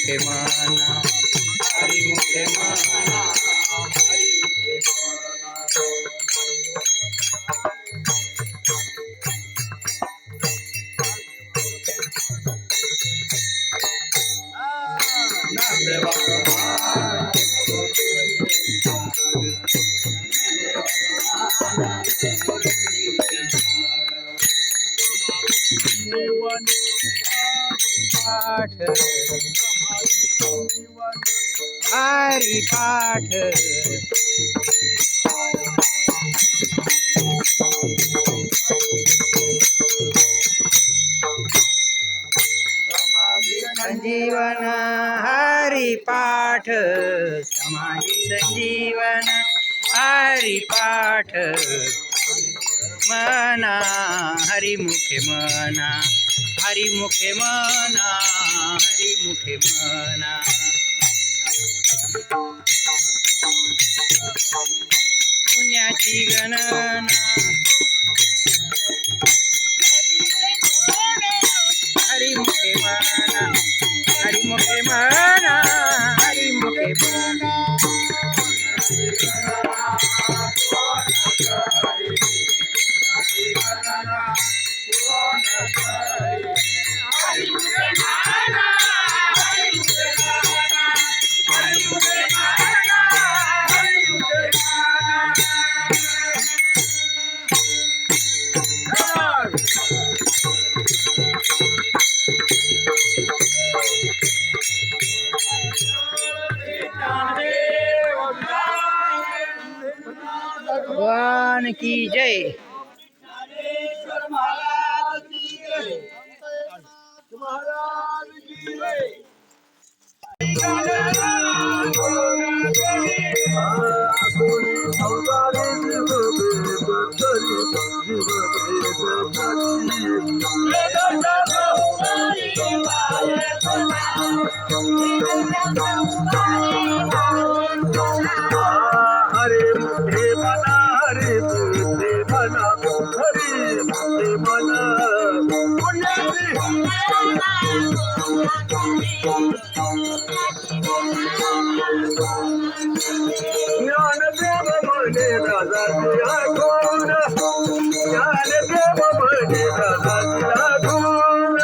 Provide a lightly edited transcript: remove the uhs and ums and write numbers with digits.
मुखे मना हरि मुखे मना हरि मुखे पाठ हरि पाठ संजीवन हरि पाठ समाधि संजीवन हरि पाठ मना हरि मुखे मना हरि मुखे मना हरि मुखे मना पुण्याची गणना हरि मुखे मना हरि मुखे मना हरि मुखे मना भगवान की जय। हरे मुखे मना हरे मुखे मना हरे मुखे मना ज्ञानदेव म्हणे दादाजी आठवण ज्ञानदेव म्हणे दादाजी आठवण